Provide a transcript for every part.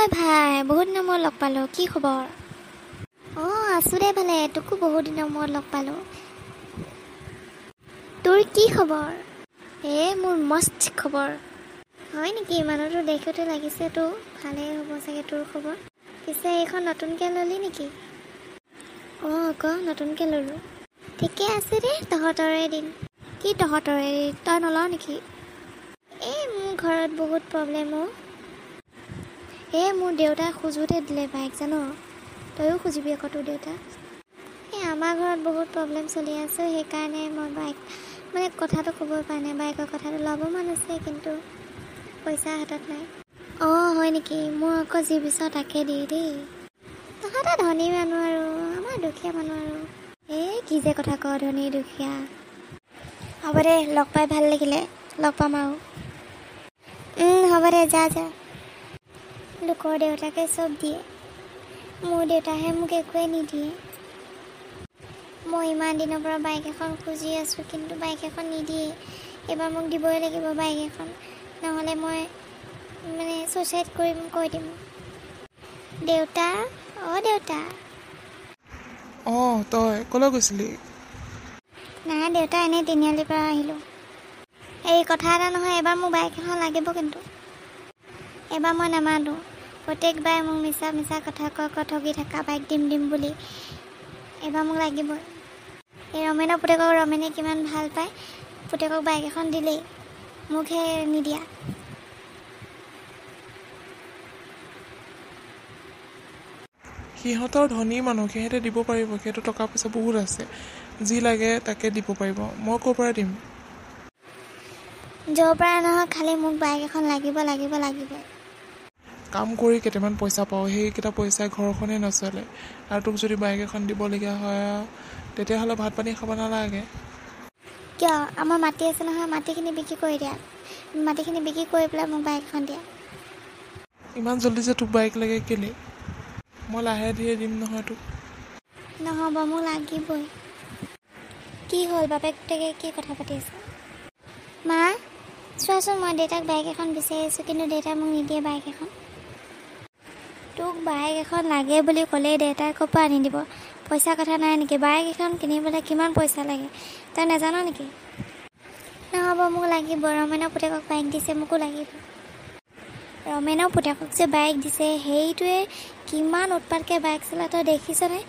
ভাই বহুত দিনৰ মূৰত লগ পালোঁ, কি খবৰ? আছোঁ দে ভালে, তোকো বহুত দিনৰ মূৰত লগ পালোঁ। তোৰ কি খবৰ? মোৰ মস্ত খবৰ। হয় নেকি? মানুহটো দেখোঁতে লাগিছে তো ভালেই হ'ব চাগে তোৰ খবৰ। পিছে এইখন নতুনকৈ ল'লি নেকি? আকৌ নতুনকৈ ল'লোঁ। ঠিকে আছে দে, তহঁতৰে দিন। কি তহঁতৰে? তই নলওঁ নেকি? মোৰ ঘৰত বহুত প্ৰব্লেম মোৰ দেউতাই খোজোতে দিলে বাইক জান। তয়ো খুজিবি আকৌ তোৰ দেউতাক। আমাৰ ঘৰত বহুত প্ৰব্লেম চলি আছে, সেইকাৰণে মই বাইক কথাটো ক'ব পৰা নাই। বাইকৰ কথাটো ল'ব মন আছে, কিন্তু পইচা হাতত নাই। হয় নেকি? মোৰ আকৌ যি বিচাৰ তাকে দিয়ে দেই। তহঁতে ধনী মানুহ আৰু আমাৰ দুখীয়া মানুহ আৰু। কি যে কথা ক, ধনী দুখীয়া। হ'ব দে, লগ পাই ভাল লাগিলে, লগ পাম আৰু। হ'ব দে, যা। লোকৰ দেউতাকে চব দিয়ে, মোৰ দেউতাহে মোক একোৱে নিদিয়ে। মই ইমান দিনৰ পৰা বাইক এখন খুজি আছোঁ, কিন্তু বাইক এখন নিদিয়ে। এইবাৰ মোক দিবই লাগিব বাইক এখন, নহ'লে মই ছুইচাইড কৰিম কৈ দিম। দেউতা, দেউতা। তই ক'লৈ গৈছিলি? নাই দেউতা, এনেই তিনিআলিৰ পৰা আহিলোঁ। কথা এটা নহয়, এবাৰ মোক বাইক এখন লাগিব, কিন্তু এবাৰ মই নামানো। প্ৰত্যেকবাৰে মোক মিছা কথা কৈ ঠগি থকা, বাইক দিম বুলি। এবাৰ মোক লাগিবই। এই ৰমেনৰ পুতেকক ৰমেনে কিমান ভাল পায়, পুতেকক বাইক এখন দিলেই, মোকহে নিদিয়া। সিহঁতৰ ধনী মানুহ, সিহঁতে দিব পাৰিব, সিহঁতৰ টকা পইচা বহুত আছে, যি লাগে তাকে দিব পাৰিব। মই ক'ৰ পৰা দিম? য'ৰ পৰা নহয়, খালি মোক বাইক এখন লাগিব। কাম কৰি কেইটামান পইচা পাওঁ, সেইকেইটা পইচাই ঘৰখনেই নচলে, আৰু তোক যদি বাইক এখন দিবলগীয়া হয় তেতিয়াহ'লে ভাত পানী খাব নালাগে। কিয়? আমাৰ মাটি আছে নহয়, মাটিখিনি বিক্ৰী কৰি দিয়া। মাটিখিনি বিক্ৰী কৰি পেলাই মোক বাইক এখন দিয়া। ইমান জল্দি যে তোক বাইক লাগে কেলে? মই লাহে ধীৰে দিম নহয় তোক। নহ'ব, মোক লাগিবই। কি হ'ল, বাপেক পুতেকে কি কথা পাতি আছে? মা, চোৱাচোন, মই দেউতাক বাইক এখন বিচাৰি আছোঁ, কিন্তু দেউতাই মোক নিদিয়ে বাইক এখন। তোক বাইক এখন লাগে বুলি ক'লেই দেউতাই ক'ৰ পৰা আনি দিব? পইচা কথা নাই নেকি? বাইক এখন কিনিবলৈ কিমান পইচা লাগে, তই নাজান নেকি? নহ'ব, মোক লাগিব। ৰমেনৰ পুতেকক বাইক দিছে, মোকো লাগিব। ৰমেনৰ পুতেকক যে বাইক দিছে, সেইটোৱে কিমান উৎপাতকৈ বাইক চলাই, তই দেখিছনে?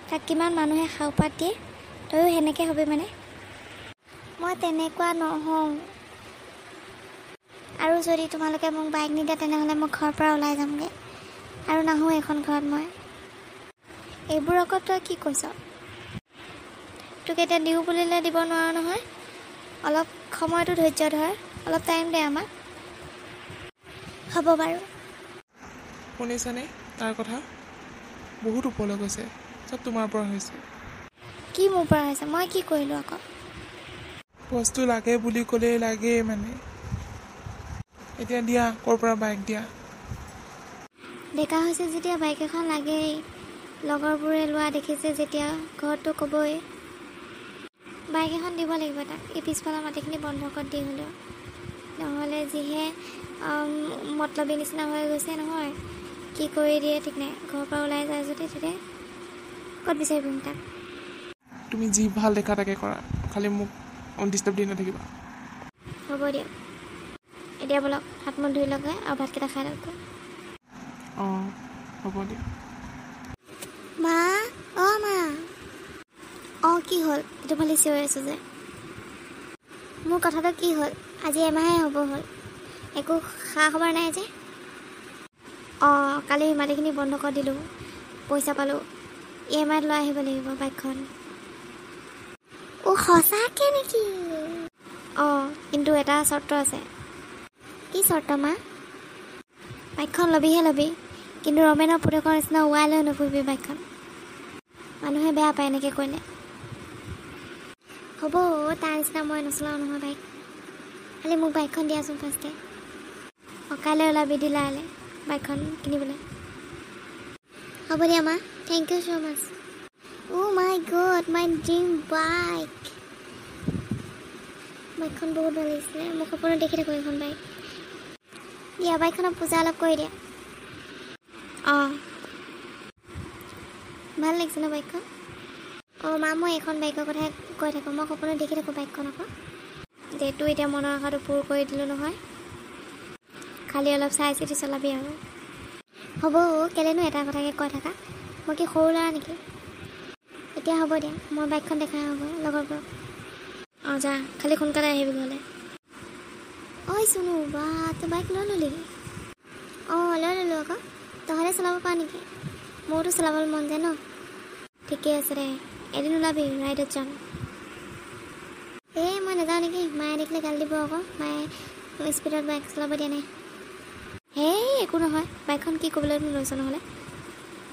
তাক কিমান মানুহে সাওপাত দিয়ে। তয়ো সেনেকৈ হবি মানে? মই তেনেকুৱা নহওঁ। আৰু যদি তোমালোকে মোক বাইক নিদিয়া, তেনেহ'লে মই ঘৰৰ পৰা ওলাই যামগৈ, আৰু নাহোঁ এইখন ঘৰত মই। এইবোৰ আকৌ তই কি কৈছ? তোক এতিয়া দিওঁ বুলিলে দিব নোৱাৰো নহয়। অলপ সময়টো ধৈৰ্য ধৰ, অলপ টাইম দে আমাক। হ'ব বাৰু। শুনিছানে তাৰ কথা? বহুত ওপৰলৈ গৈছে, চব তোমাৰ পৰা হৈছে। কি মোৰ পৰা হৈছে? মই কি কৰিলোঁ আকৌ? বস্তু লাগে বুলি ক'লেই লাগেই মানে। এতিয়া দিয়া, ক'ৰ পৰা বাইক দিয়া। ডেকা হৈছে যেতিয়া বাইক এখন লাগেই। লগৰবোৰে লোৱা দেখিছে যেতিয়া ঘৰততো ক'বই। বাইক এখন দিব লাগিব তাক, এই পিছফালৰ মাটিখিনি বন্ধকত দি হ'লেও। নহ'লে যিহে মতলবী নিচিনা হৈ গৈছে নহয়, কি কৰি দিয়ে ঠিক নাই। ঘৰৰ পৰা ওলাই যায় যদি তেতিয়া ক'ত বিচাৰি ফুৰিম তাক? তুমি যি ভাল দেখা তাকে কৰা, খালি মোক ডিষ্টাৰ্ব দি নাথাকিবা। হ'ব দিয়ক, এতিয়া ব'লক হাত মুখ ধুই লওঁগৈ আৰু ভাতকেইটা খাই লওঁগৈ। হ'ব দিয়া। মা, মা। কি হ'ল? এইটো ফালি চিঞৰি আছোঁ যে। মোৰ কথাটো কি হ'ল? আজি এমাহে হ'ব হ'ল, একো খা খবৰ নাই যে। কালি মাটিখিনি বন্ধ কৰি দিলোঁ, পইচা পালোঁ, EMI লৈ আহিব লাগিব বাইকখন। সঁচাকৈ নেকি? কিন্তু এটা চৰ্ত আছে। কি চৰ্ত মা? বাইকখন ল'বি, কিন্তু ৰমেনৰ পুতেকৰ নিচিনা ওৱাই লৈ নুফুৰিবি বাইকখন। মানুহে বেয়া পায় এনেকৈ কৰিলে। হ'ব, তাৰ নিচিনা মই নচলাওঁ নহয় বাইক। খালি মোক বাইকখন দিয়াচোন ফাৰ্ষ্টে। কাইলৈ ওলাবি ডিলাৰলৈ বাইকখন কিনিবলৈ। হ'ব দিয়া মা, thank you so' much. My god, my dream bike. বাইকখন বহুত ভাল লাগিছিলে, মই সপোনত দেখি থাকোঁ এইখন বাইক। দিয়া, বাইকখনৰ পূজা অলপ কৰি দিয়া। অঁ ভাল লাগিছে ন বাইকখন? অঁ মা মই এইখন বাইকৰ কথাই কৈ থাকোঁ, মই সপোনত দেখি থাকোঁ বাইকখন আকৌ। যিহেতু এতিয়া মনৰ আশাটো পূৰ কৰি দিলোঁ নহয়, খালি অলপ চাই চিতি চলাবি আৰু। হ'ব কেলেনো এটা কথাকে কৈ থাকা, মই কি সৰু ল'ৰা নেকি? এতিয়া হ'ব দিয়া, মই বাইকখন দেখাই হ'ব লগৰবোৰক। অঁ যা, খালি সোনকালে আহিবি ঘৰলৈ। ঐ চুনু বা তই বাইক লৈ ল'লি? অঁ লৈ ল'লোঁ আকৌ। তহঁতে চলাব পাৰ নেকি? মোৰতো চলাবলৈ মন যায় ন। ঠিকে আছে দে, এদিন ওলাবি ৰাইডত যাম। মই নাযাওঁ নেকি, মায়ে দেখিলে গালি দিব আকৌ, মায়ে স্পীডত বাইক চলাব দিয়া নাই। একো নহয়, বাইকখন কি কৰিবলৈ লৈছ নহ'লে?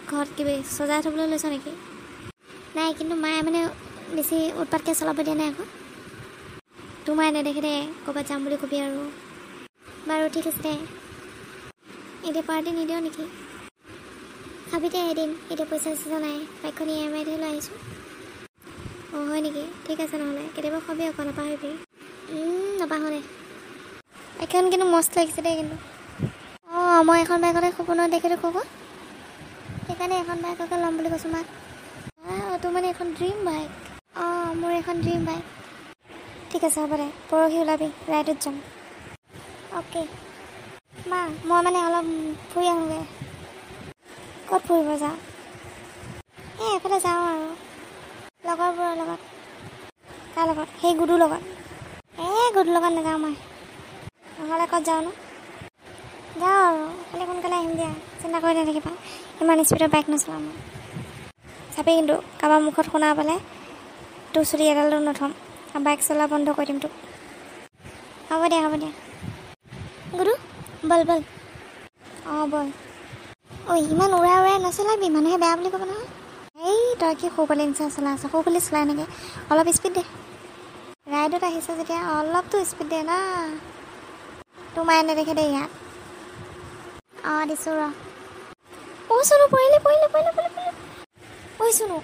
ঘৰত কিবা সজাই থ'বলৈ লৈছ নেকি? নাই কিন্তু মায়ে মানে বেছি উৎপাতকৈ চলাব দিয়া নাই আকৌ। তোৰ মায়ে নেদেখে দে, ক'ৰবাত যাম বুলি কবি আৰু। বাৰু ঠিক আছে দে, এতিয়া পাৰ্টি নিদিওঁ নেকি? খাবি দে এদিন, এতিয়া পইচা চইচা নাই, বাইকখন EMI হে লৈ আহিছোঁ। অঁ হয় নেকি? ঠিক আছে নহ'লে, কেতিয়াবা খাবি আকৌ নাপাহৰিবি। নাপাহৰোঁ দে। বাইকখন কিন্তু মস্ত লাগিছে দেই কিন্তু। অঁ মই এখন বাইকতে সপোনত দেখি থাকোঁ আকৌ, সেইকাৰণে এখন বাইককে ল'ম বুলি কৈছোঁ মাক। তোৰ মানে এখন ড্ৰিম বাইক? অঁ মোৰ এখন ড্ৰিম বাইক। ঠিক আছে হ'ব দে, পৰহি ওলাবি ৰাইডত যাম। অ'কে মা, মই মানে অলপ ফুৰি আহোঁগৈ। ক'ত ফুৰিব যাওঁ? এফালে যাওঁ আৰু লগৰবোৰৰ লগত। কাৰ লগত? সেই গুডুৰ লগত। গুডুৰ লগত নাযাওঁ মই। নহ'লে ক'ত যাওঁ ন? যাওঁ আৰু খালি সোনকালে আহিম দিয়া, চিন্তা কৰি নাথাকিবা। ইমান স্পীডত বাইক নচলাওঁ মই। চাবি কিন্তু কাৰোবাৰ মুখত শুনা পালে তোৰ চুলি এডালো নথম, বাইক চলোৱা বন্ধ কৰি দিম তোক। হ'ব দিয়া গুডু বল বল। অঁ বল। ইমান উৰাই উৰাই নচলাবি, মানুহে বেয়া বুলি ক'ব নহয়। তই কি সৰু পোৱালি নিচিনা চলাই আছ? সৰু পোৱালি চলাই নেকি? অলপ স্পীড দে। ৰাইডত আহিছ যেতিয়া অলপতো স্পীড দে না। তোৰ মায়ে নেদেখে দে ইয়াত। অঁ দিছোঁ ৰ। চুনু পৰিলে। চুনু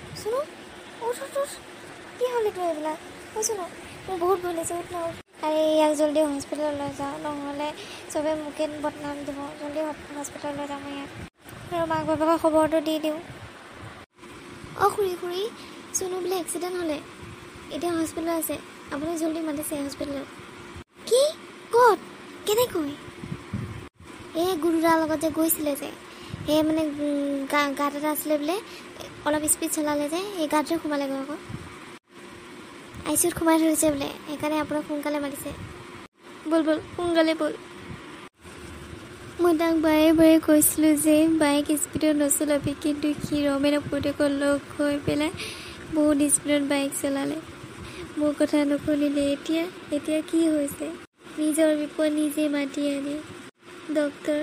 উঠ। কি হ'ল তোৰ এইবিলাক? চুনু মোৰ বহুত ভুল হৈছে, উঠ ন। আৰে ইয়াক জল্দি হস্পিটেললৈ লৈ যাওঁ, নহ'লে চবে মোকে বদনাম দিব। জল্দি হস্পিটেললৈ লৈ যাওঁ মই ইয়াক, আৰু মাক বাপেকক খবৰটো দি দিওঁ। খুৰী চুনু বোলে এক্সিডেণ্ট হ'লে, এতিয়া হস্পিটেলত আছে। আপুনি জল্দি মাতিছে হস্পিটেলত। কি? ক'ত? কেনেকৈ? গুৰুদাৰ লগত যে গৈছিলে যে, মানে গাঁত এটা আছিলে বোলে, অলপ স্পীড চলালে যে সেই গাঁতটোৱে সোমালেগৈ আকৌ। ICUত সোমাই ধৰিছে বোলে, সেইকাৰণে আপোনাক সোনকালে মাতিছে। বল সোনকালে বল। মই তাক বাৰে কৈছিলোঁ যে বাইক স্পীডত নচলাবি, কিন্তু সি ৰমেনৰ পুতেকৰ লগ হৈ পেলাই বহুত স্পীডত বাইক চলালে। মোৰ কথা নুশুনিলে। এতিয়া কি হৈছে? নিজৰ বিপদ নিজে মাতি আনি। ডক্তৰ,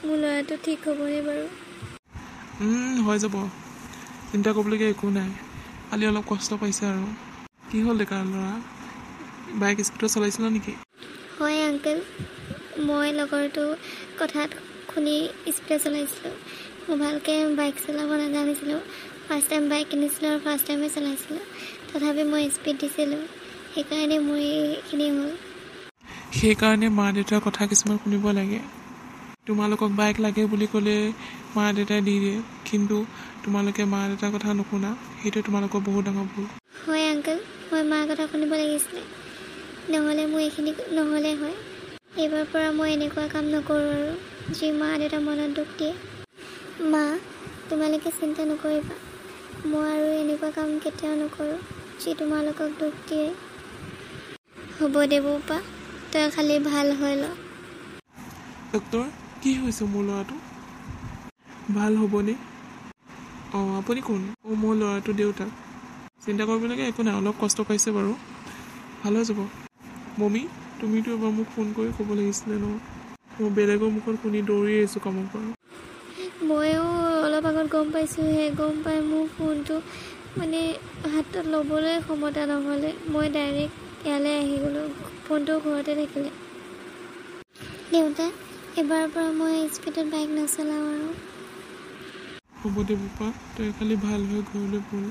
মোৰ ল'ৰাটো ঠিক হ'বনে বাৰু? হৈ যাব, চিন্তা কৰিবলগীয়া একো নাই। খালি অলপ কষ্ট পাইছে আৰু। কি হ'ল ডেকাৰ ল'ৰা, বাইক স্পীডত চলাইছিল নেকি? হয় আংকেল, মই লগৰটো কথাত শুনি স্পীডত চলাইছিলোঁ। মই ভালকৈ বাইক চলাব নাজানিছিলোঁ। ফাৰ্ষ্ট টাইম বাইক কিনিছিলোঁ আৰু ফাৰ্ষ্ট টাইমে চলাইছিলোঁ। তথাপি মই স্পীড দিছিলোঁ, সেইকাৰণে মোৰ এইখিনি হ'ল। সেইকাৰণে মা দেউতাৰ কথা কিছুমান শুনিব লাগে। তোমালোকক বাইক লাগে বুলি ক'লে মা দেউতাই দি দিয়ে, কিন্তু তোমালোকে মা দেউতাৰ কথা নুশুনা, সেইটো তোমালোকৰ বহুত ডাঙৰ ভুল। হয় আংকেল, মই মাৰ কথা শুনিব লাগিছিলে, নহ'লে মোৰ এইখিনি নহ'লে হয়। এইবাৰ পৰা মই এনেকুৱা কাম নকৰোঁ আৰু যি মা দেউতা মনত দুখ দিয়ে। মা, তোমালোকে চিন্তা নকৰিবা, মই আৰু এনেকুৱা কাম কেতিয়াও নকৰোঁ যি তোমালোকক দুখ দিয়ে। হ'ব দে বৌপা, তই খালি ভাল হৈ ল। ডক্তৰ, কি হৈছে মোৰ ল'ৰাটো? ভাল হ'বনে? আপুনি কোন? মোৰ ল'ৰাটো দেউতাক। চিন্তা কৰিবলগীয়া একো নাই, অলপ কষ্ট পাইছে বাৰু, ভাল হৈ যাব। মমি, তুমিতো এবাৰ মোক ফোন কৰি ক'ব লাগিছিলে ন। মই বেলেগৰ মুখত শুনি দৌৰি আহিছোঁ কামৰ পৰা। ময়ো অলপ আগত গম পাইছোঁহে, গম পাই মোৰ ফোনটো মানে হাতত ল'বলৈ ক্ষমতা নহ'লে মই ডাইৰেক্ট ইয়ালৈ আহি গ'লোঁ। ফোনটো ঘৰতে থাকিলে। দেউতা, এবাৰৰ পৰা মই স্পীডত বাইক নচলাওঁ আৰু। হ'ব দে বোপা, তই খালি ভাল হৈ ঘৰলৈ বল।